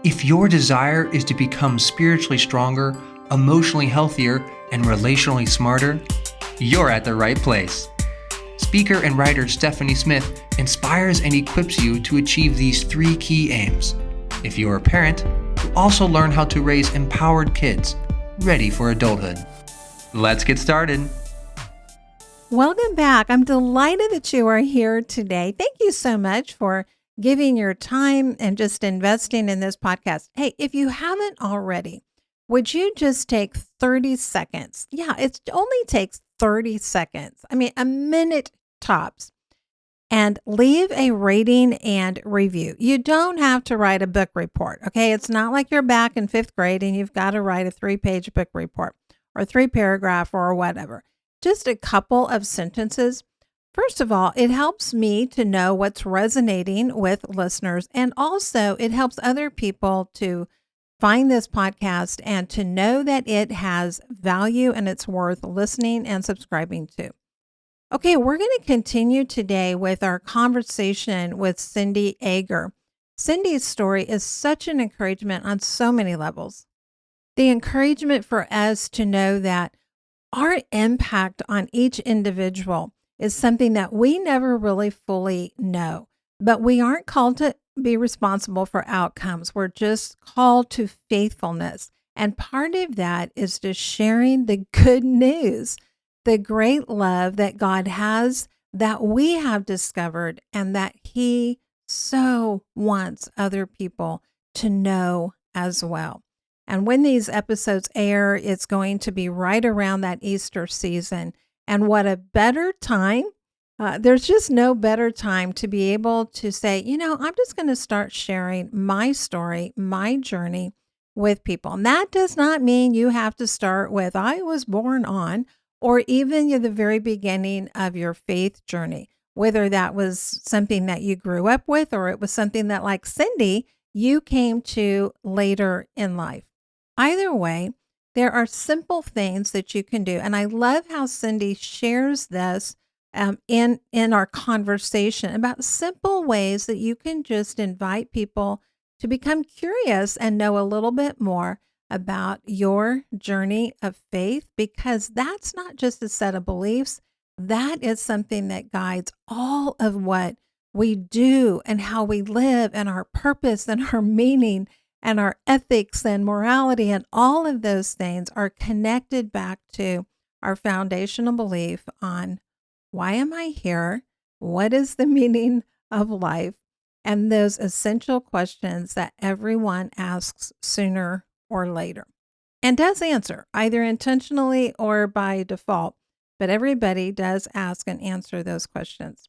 If your desire is to become spiritually stronger, emotionally healthier, and relationally smarter, you're at the right place. Speaker and writer Stephanie Smith inspires and equips you to achieve these 3 key aims. If you're a parent, you also learn how to raise empowered kids, ready for adulthood. Let's get started. Welcome back. I'm delighted that you are here today. Thank you so much for giving your time and just investing in this podcast. Hey, if you haven't already, would you just take 30 seconds? Yeah, it only takes 30 seconds. I mean, a minute tops. And leave a rating and review. You don't have to write a book report, okay? It's not like you're back in 5th grade and you've got to write a 3-page book report or 3-paragraph or whatever. Just a couple of sentences. First of all, it helps me to know what's resonating with listeners, and also it helps other people to find this podcast and to know that it has value and it's worth listening and subscribing to. Okay, we're going to continue today with our conversation with Cindy Ager. Cindy's story is such an encouragement on so many levels. The encouragement for us to know that our impact on each individual is something that we never really fully know, but we aren't called to be responsible for outcomes. We're just called to faithfulness. And part of that is just sharing the good news, the great love that God has, that we have discovered, and that He so wants other people to know as well. And when these episodes air, it's going to be right around that Easter season. And what a better time. There's just no better time to be able to say, I'm just going to start sharing my story, my journey with people. And that does not mean you have to start with, I was born on, or even the very beginning of your faith journey, whether that was something that you grew up with, or it was something that, like Cindy, you came to later in life. Either way, there are simple things that you can do. And I love how Cindy shares this in our conversation about simple ways that you can just invite people to become curious and know a little bit more about your journey of faith, because that's not just a set of beliefs. That is something that guides all of what we do and how we live and our purpose and our meaning and our ethics and morality, and all of those things are connected back to our foundational belief on why am I here? What is the meaning of life? And those essential questions that everyone asks sooner or later, and does answer either intentionally or by default, but everybody does ask and answer those questions.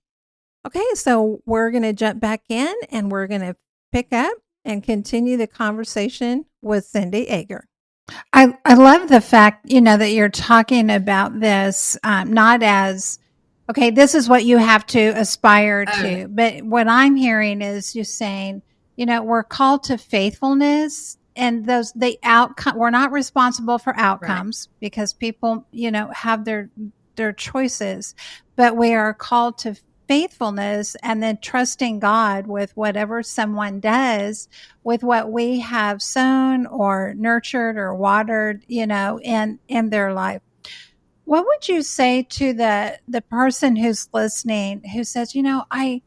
Okay, so we're going to jump back in and we're going to pick up and continue the conversation with Cindy Ager. I love the fact, that you're talking about this, not as, okay, this is what you have to aspire to. But what I'm hearing is you saying, we're called to faithfulness, and the outcome, we're not responsible for outcomes, right? Because people, have their choices, but we are called to faithfulness, and then trusting God with whatever someone does with what we have sown or nurtured or watered, in their life. What would you say to the person who's listening who says, I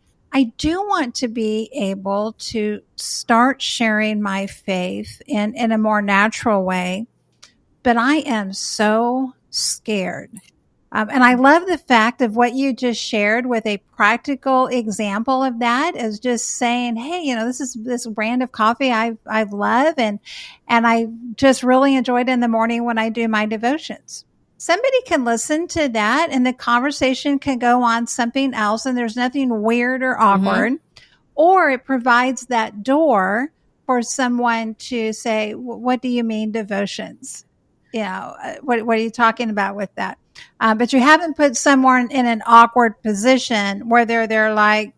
do want to be able to start sharing my faith in a more natural way, but I am so scared. And I love the fact of what you just shared with a practical example of that, is just saying, hey, this is this brand of coffee I love, and I just really enjoy it in the morning when I do my devotions. Somebody can listen to that and the conversation can go on something else, and there's nothing weird or awkward, or it provides that door for someone to say, what do you mean devotions? What are you talking about with that? But you haven't put someone in an awkward position where they're like,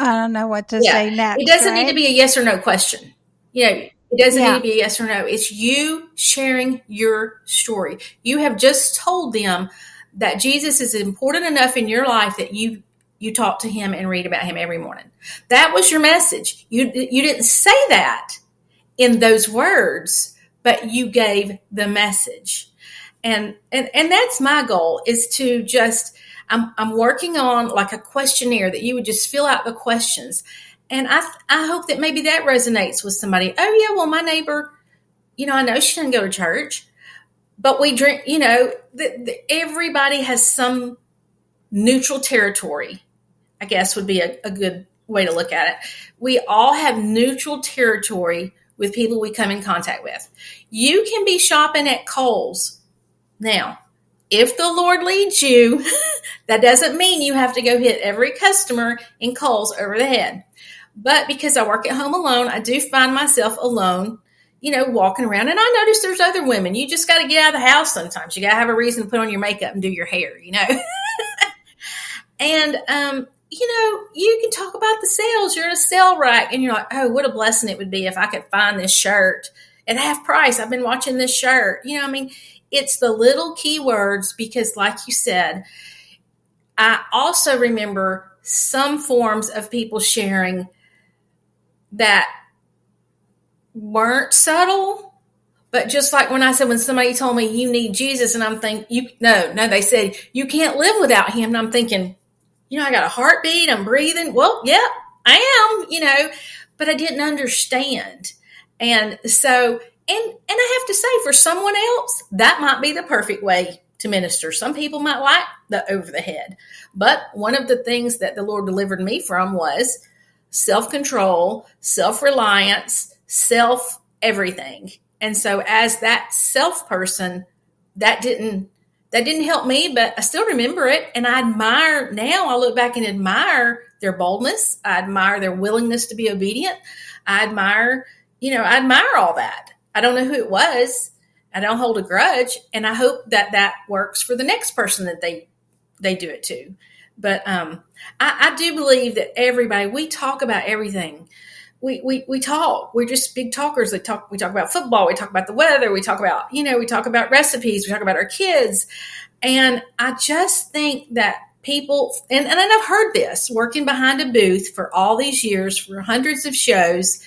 I don't know what to say next. It doesn't need to be a yes or no question. It doesn't need to be a yes or no. It's you sharing your story. You have just told them that Jesus is important enough in your life that you talk to Him and read about Him every morning. That was your message. You didn't say that in those words, but you gave the message. And that's my goal, is to just, I'm working on like a questionnaire that you would just fill out the questions. And I hope that maybe that resonates with somebody. Oh yeah, well, my neighbor, I know she doesn't go to church, but we drink, everybody has some neutral territory, I guess would be a good way to look at it. We all have neutral territory with people we come in contact with. You can be shopping at Kohl's. Now, if the Lord leads you, that doesn't mean you have to go hit every customer in Kohl's over the head. But because I work at home alone, I do find myself alone, walking around. And I notice there's other women. You just got to get out of the house sometimes. You got to have a reason to put on your makeup and do your hair, And, you can talk about the sales. You're in a sale rack and you're like, oh, what a blessing it would be if I could find this shirt at half price. I've been watching this shirt. It's the little keywords, because like you said, I also remember some forms of people sharing that weren't subtle, but just like when somebody told me you need Jesus, and I'm thinking, they said you can't live without him. And I'm thinking, I got a heartbeat, I'm breathing. Well, yeah, I am, but I didn't understand. And so, and I have to say, for someone else, that might be the perfect way to minister. Some people might like the over the head, but one of the things that the Lord delivered me from was self-control, self-reliance, self-everything. And so as that self person, that didn't help me, but I still remember it. And I look back and admire their boldness. I admire their willingness to be obedient. I admire all that. I don't know who it was. I don't hold a grudge. And I hope that works for the next person that they do it to. But I do believe that everybody, we talk about everything. We talk. We're just big talkers. We talk about football. We talk about the weather. We talk about, we talk about recipes. We talk about our kids. And I just think that people, and I've heard this working behind a booth for all these years, for hundreds of shows,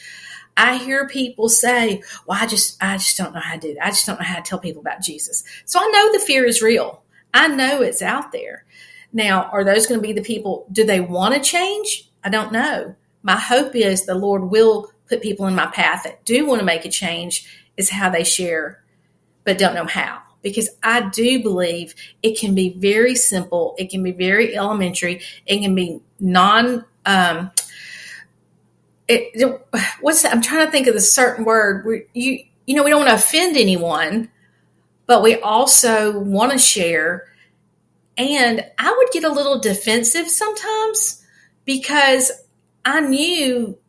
I hear people say, well, I just don't know how to do that. I just don't know how to tell people about Jesus. So I know the fear is real. I know it's out there. Now, are those going to be the people? Do they want to change? I don't know. My hope is the Lord will put people in my path that do want to make a change, is how they share, but don't know how. Because I do believe it can be very simple. It can be very elementary. It can be I'm trying to think of the certain word. We don't want to offend anyone, but we also want to share. And I would get a little defensive sometimes because I knew,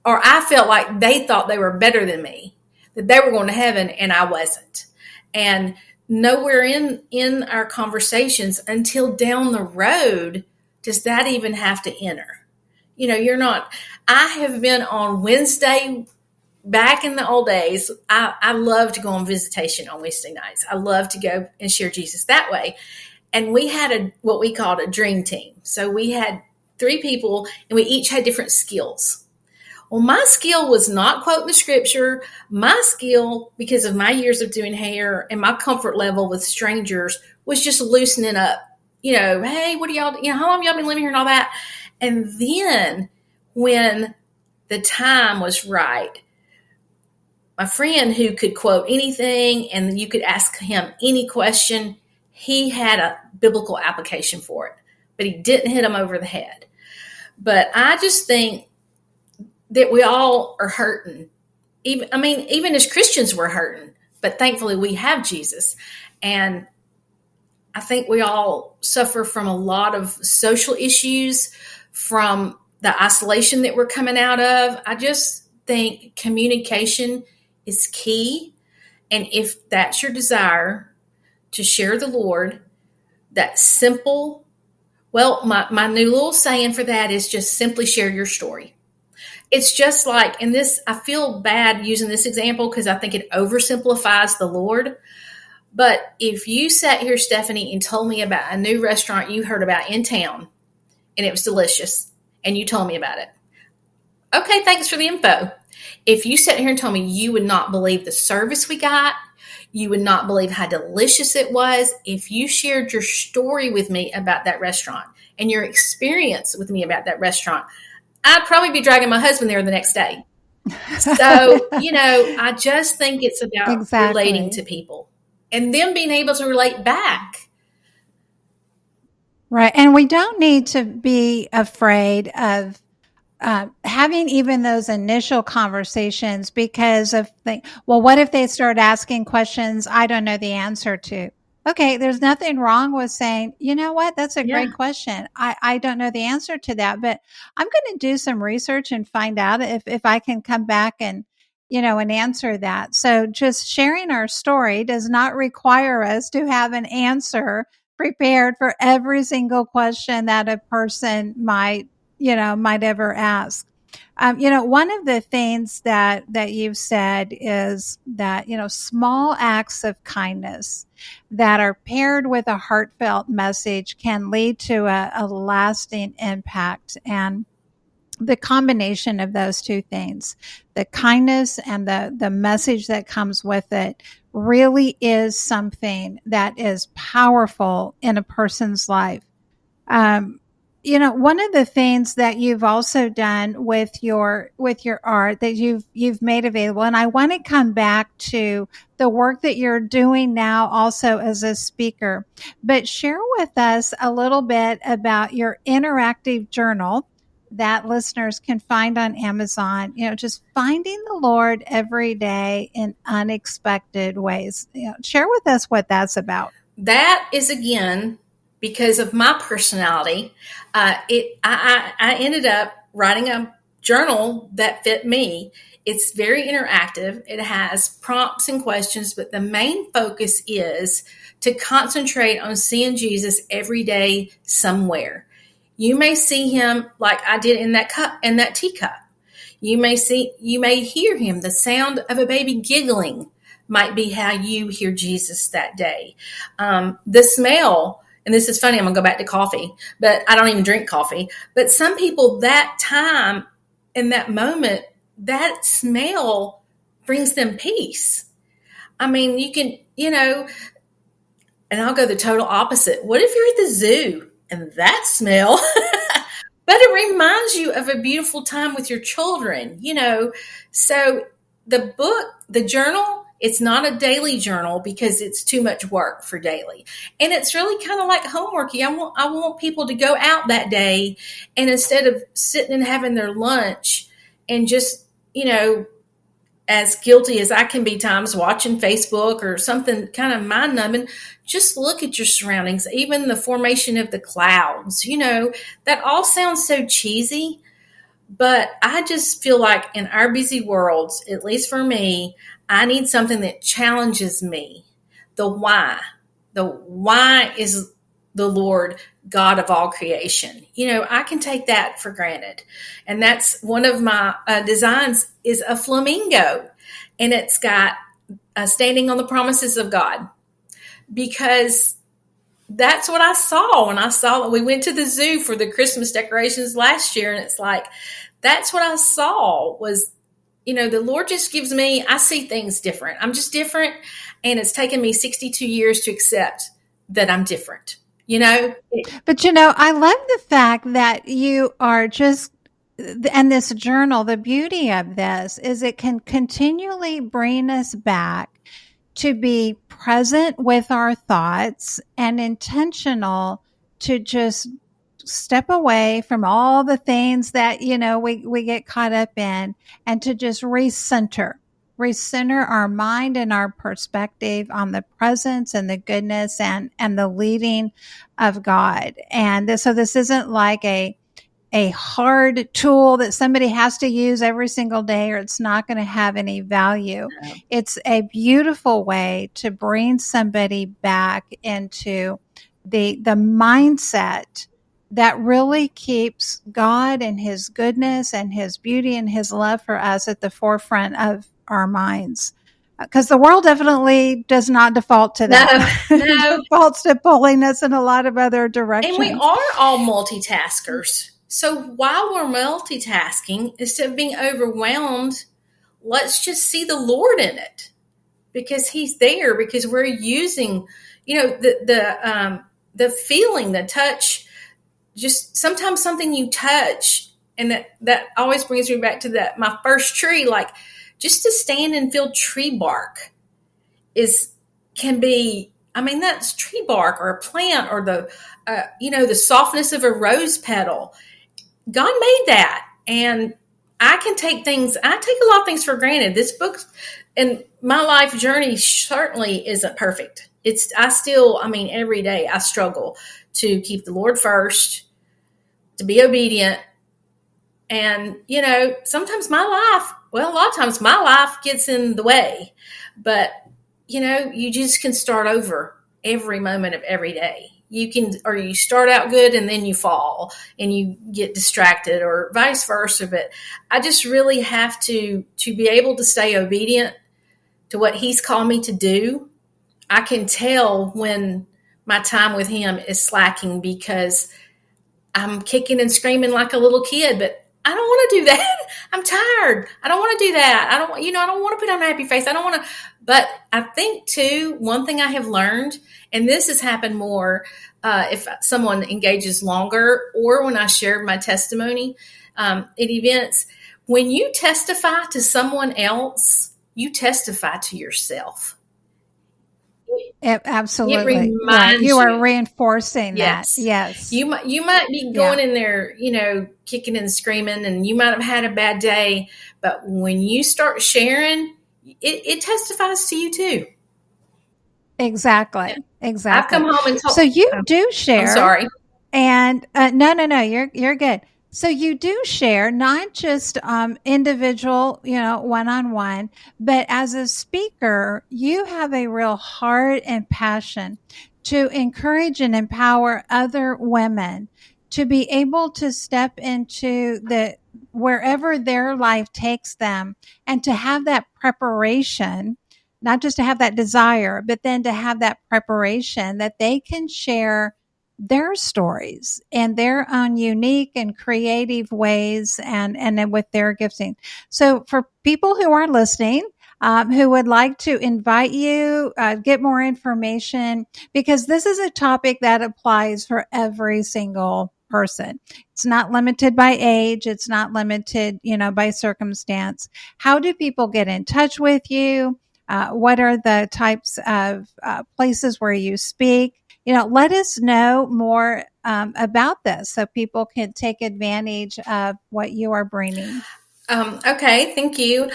or I felt like they thought they were better than me, that they were going to heaven and I wasn't. And nowhere in our conversations until down the road does that even have to enter. You're not. I have been on Wednesday, back in the old days, I love to go on visitation on Wednesday nights. I love to go and share Jesus that way. And we had what we called a dream team. So we had 3 people and we each had different skills. Well, my skill was not quoting the scripture. My skill, because of my years of doing hair and my comfort level with strangers, was just loosening up. Hey, what do y'all, how long have y'all been living here and all that? And then when the time was right, my friend who could quote anything and you could ask him any question, he had a biblical application for it, but he didn't hit him over the head. But I just think that we all are hurting. Even as Christians, we're hurting, but thankfully we have Jesus. And I think we all suffer from a lot of social issues, from the isolation that we're coming out of. I just think communication is key. And if that's your desire to share the Lord, that simple, my new little saying for that is just simply share your story. It's just like, and this, I feel bad using this example because I think it oversimplifies the Lord. But if you sat here, Stephanie, and told me about a new restaurant you heard about in town and it was delicious and you told me about it. Okay, thanks for the info. If you sat here and told me, you would not believe the service we got, you would not believe how delicious it was. If you shared your story with me about that restaurant and your experience with me about that restaurant, I'd probably be dragging my husband there the next day. So, I just think it's about relating to people and them being able to relate back. Right. And we don't need to be afraid of having even those initial conversations because of what if they start asking questions I don't know the answer to? Okay, there's nothing wrong with saying, you know what, that's a great question. I don't know the answer to that, but I'm going to do some research and find out if I can come back and answer that. So just sharing our story does not require us to have an answer prepared for every single question that a person might ever ask. One of the things that you've said is that, small acts of kindness that are paired with a heartfelt message can lead to a lasting impact. And the combination of those two things, the kindness and the message that comes with it, really is something that is powerful in a person's life. One of the things that you've also done with your art that you've made available, and I want to come back to the work that you're doing now also as a speaker, but share with us a little bit about your interactive journal that listeners can find on Amazon, just finding the Lord every day in unexpected ways. Share with us what that's about. That is, again, because of my personality, I ended up writing a journal that fit me. It's very interactive. It has prompts and questions, but the main focus is to concentrate on seeing Jesus every day somewhere. You may see him like I did in that cup, in that teacup. You may hear him. The sound of a baby giggling might be how you hear Jesus that day. The smell, and this is funny, I'm going to go back to coffee, but I don't even drink coffee. But some people, that time, in that moment, that smell brings them peace. I mean, you can, and I'll go the total opposite. What if you're at the zoo and that smell, but it reminds you of a beautiful time with your children, So the book, the journal, it's not a daily journal because it's too much work for daily. And it's really kind of like homeworky. I want people to go out that day, and instead of sitting and having their lunch and just, as guilty as I can be times watching Facebook or something kind of mind numbing, just look at your surroundings, even the formation of the clouds, that all sounds so cheesy. But I just feel like in our busy worlds, at least for me, I need something that challenges me. The why. The why is the Lord, God of all creation. I can take that for granted. And that's one of my designs is a flamingo. And it's got standing on the promises of God. Because that's what I saw when I saw that we went to the zoo for the Christmas decorations last year. And it's like, that's what I saw was, the Lord just gives me, I see things different. I'm just different. And it's taken me 62 years to accept that I'm different, But, I love the fact that you are just, and this journal, the beauty of this is it can continually bring us back to be present with our thoughts and intentional to just step away from all the things that, we get caught up in, and to just recenter our mind and our perspective on the presence and the goodness and the leading of God. And so this isn't like a hard tool that somebody has to use every single day or it's not going to have any value. No. It's a beautiful way to bring somebody back into the mindset that really keeps God and his goodness and his beauty and his love for us at the forefront of our minds. Because the world definitely does not default to that. No. It defaults to pulling us in a lot of other directions. And we are all multitaskers. So while we're multitasking, instead of being overwhelmed let's just see the Lord in it, because he's there, because we're using, the feeling, the touch, just sometimes something you touch. And that always brings me back to my first tree, like just to stand and feel tree bark can be, that's tree bark or a plant, or the softness of a rose petal. God made that. And I take a lot of things for granted. This book and my life journey certainly isn't perfect. Every day I struggle to keep the Lord first, to be obedient. And, sometimes a lot of times my life gets in the way, but you just can start over every moment of every day. Or you start out good and then you fall and you get distracted, or vice versa. But I just really have to be able to stay obedient to what he's called me to do. I can tell when my time with him is slacking, because I'm kicking and screaming like a little kid, but I don't want to do that. I'm tired. I don't want to do that. I don't want to put on a happy face. I don't want to. But I think too, one thing I have learned, and this has happened more if someone engages longer, or when I shared my testimony at events, when you testify to someone else, you testify to yourself. Absolutely. It reminds you are reinforcing yes. that. Yes. You might be going in there, kicking and screaming, and you might have had a bad day, but when you start sharing, it testifies to you too. Exactly. Yeah. Exactly. I've come home and told. So you do share. I'm sorry. And no, you're good. So you do share, not just individual, one-on-one, but as a speaker, you have a real heart and passion to encourage and empower other women to be able to step into wherever their life takes them, and to have that preparation, not just to have that desire, but then to have that preparation that they can share their stories and their own unique and creative ways, and then with their gifting. So for people who are listening, who would like to invite you, get more information, because this is a topic that applies for every single person. It's not limited by age. It's not limited, by circumstance. How do people get in touch with you? What are the types of places where you speak? Let us know more about this so people can take advantage of what you are bringing. Okay, thank you.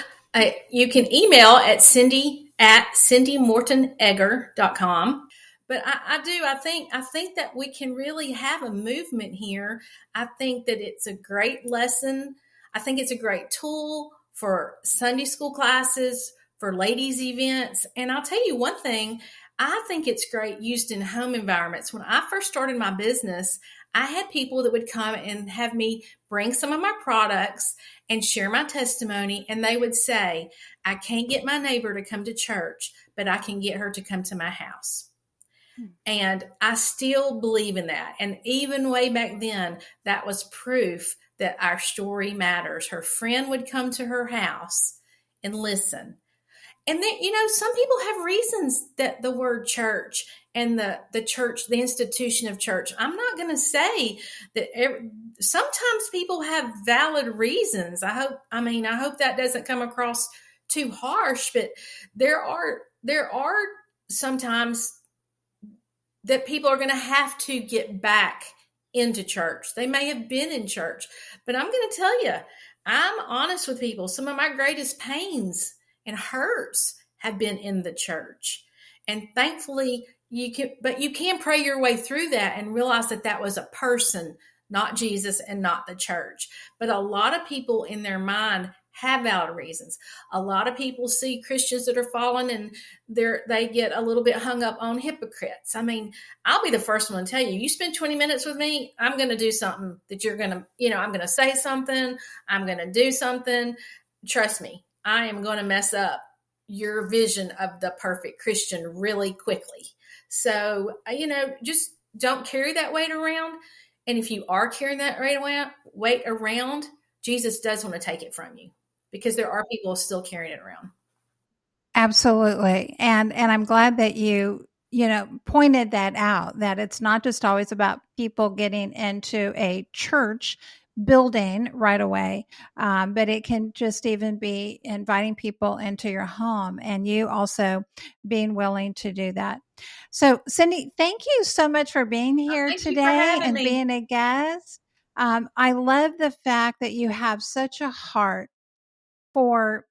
You can email at cindy@cindymortonegger.com. But I think that we can really have a movement here. I think that it's a great lesson. I think it's a great tool for Sunday school classes, for ladies' events. And I'll tell you one thing, I think it's great used in home environments. When I first started my business, I had people that would come and have me bring some of my products and share my testimony. And they would say, I can't get my neighbor to come to church, but I can get her to come to my house. And I still believe in that. And even way back then, that was proof that our story matters. Her friend would come to her house and listen. And then, some people have reasons that the word church and the church, the institution of church. I'm not going to say that sometimes people have valid reasons. I hope that doesn't come across too harsh, but there are sometimes that people are going to have to get back into church. They may have been in church, but I'm going to tell you, I'm honest with people. Some of my greatest pains and hurts have been in the church. And thankfully you can pray your way through that and realize that that was a person, not Jesus and not the church. But a lot of people in their mind have valid reasons. A lot of people see Christians that are fallen and they get a little bit hung up on hypocrites. I'll be the first one to tell you, you spend 20 minutes with me, I'm going to do something that you're going to, I'm going to say something, I'm going to do something. Trust me, I am going to mess up your vision of the perfect Christian really quickly. So, just don't carry that weight around. And if you are carrying that weight around, Jesus does want to take it from you, because there are people still carrying it around. Absolutely. And I'm glad that you pointed that out, that it's not just always about people getting into a church building right away, but it can just even be inviting people into your home and you also being willing to do that. So, Cindy, thank you so much for being here Thank you for today having and me. being a guest. I love the fact that you have such a heart for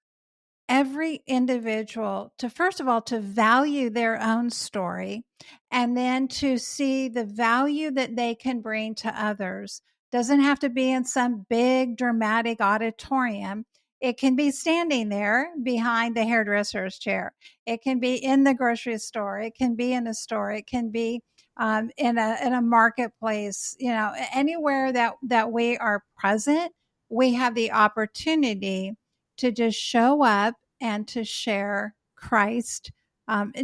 every individual to, first of all, to value their own story and then to see the value that they can bring to others. Doesn't have to be in some big dramatic auditorium. It can be standing there behind the hairdresser's chair. It can be in the grocery store. It can be in a store. It can be in a marketplace. Anywhere that we are present, we have the opportunity to just show up and to share Christ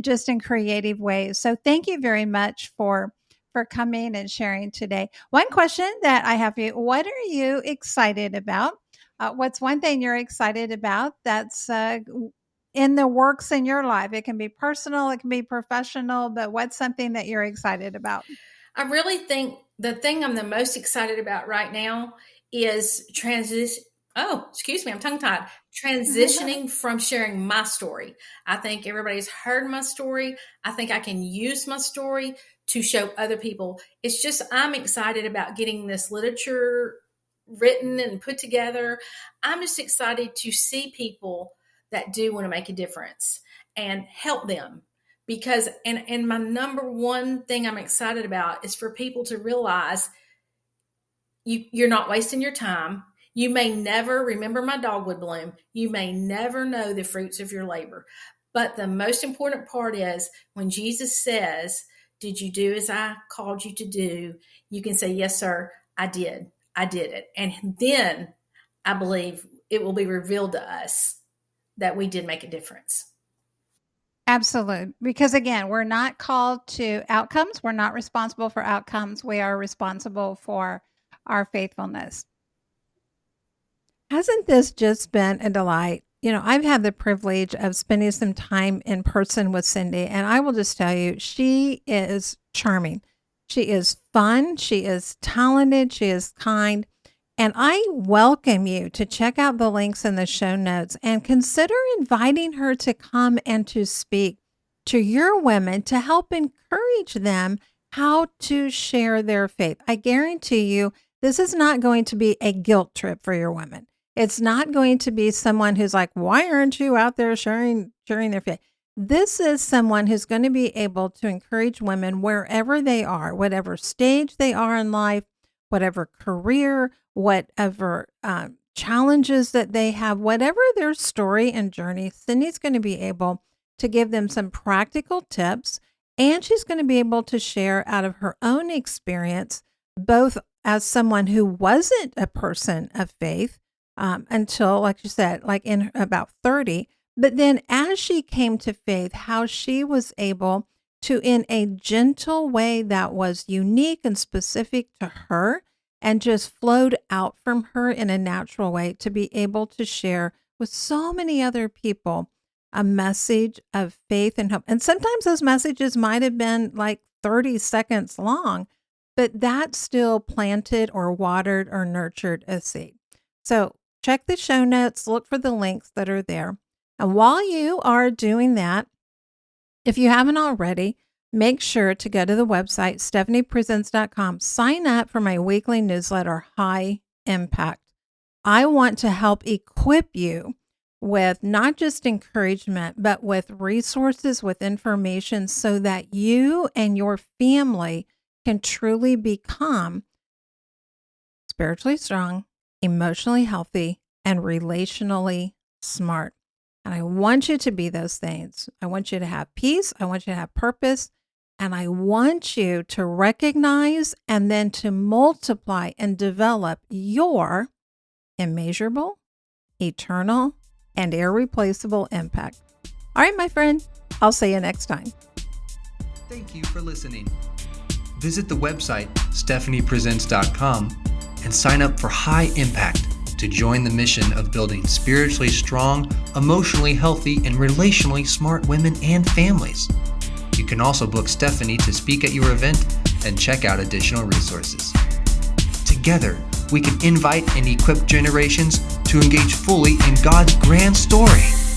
just in creative ways. So thank you very much for coming and sharing today. One question that I have for you: what are you excited about? What's one thing you're excited about that's in the works in your life? It can be personal, it can be professional, but what's something that you're excited about? I really think the thing I'm the most excited about right now is transition. Oh, excuse me, I'm tongue tied. Transitioning from sharing my story. I think everybody's heard my story. I think I can use my story to show other people. It's just, I'm excited about getting this literature written and put together. I'm just excited to see people that do want to make a difference and help them. Because, and my number one thing I'm excited about is for people to realize you're not wasting your time. You may never remember my dogwood bloom. You may never know the fruits of your labor. But the most important part is when Jesus says, "Did you do as I called you to do?" You can say, "Yes, sir, I did. I did it." And then I believe it will be revealed to us that we did make a difference. Absolutely. Because again, we're not called to outcomes. We're not responsible for outcomes. We are responsible for our faithfulness. Hasn't this just been a delight? I've had the privilege of spending some time in person with Cindy, and I will just tell you, she is charming. She is fun. She is talented. She is kind. And I welcome you to check out the links in the show notes and consider inviting her to come and to speak to your women to help encourage them how to share their faith. I guarantee you, this is not going to be a guilt trip for your women. It's not going to be someone who's like, why aren't you out there sharing their faith? This is someone who's going to be able to encourage women wherever they are, whatever stage they are in life, whatever career, whatever challenges that they have, whatever their story and journey, Cindy's going to be able to give them some practical tips, and she's going to be able to share out of her own experience, both as someone who wasn't a person of faith until, like you said, like in about 30, but then as she came to faith, how she was able to, in a gentle way that was unique and specific to her, and just flowed out from her in a natural way to be able to share with so many other people a message of faith and hope. And sometimes those messages might have been like 30 seconds long, but that still planted or watered or nurtured a seed. So check the show notes, look for the links that are there. And while you are doing that, if you haven't already, make sure to go to the website, stephaniepresents.com. Sign up for my weekly newsletter, High Impact. I want to help equip you with not just encouragement, but with resources, with information so that you and your family can truly become spiritually strong, emotionally healthy, and relationally smart. And I want you to be those things. I want you to have peace. I want you to have purpose. And I want you to recognize and then to multiply and develop your immeasurable, eternal, and irreplaceable impact. All right, my friend, I'll see you next time. Thank you for listening. Visit the website, stephaniepresents.com, and sign up for High Impact to join the mission of building spiritually strong, emotionally healthy, and relationally smart women and families. You can also book Stephanie to speak at your event and check out additional resources. Together, we can invite and equip generations to engage fully in God's grand story.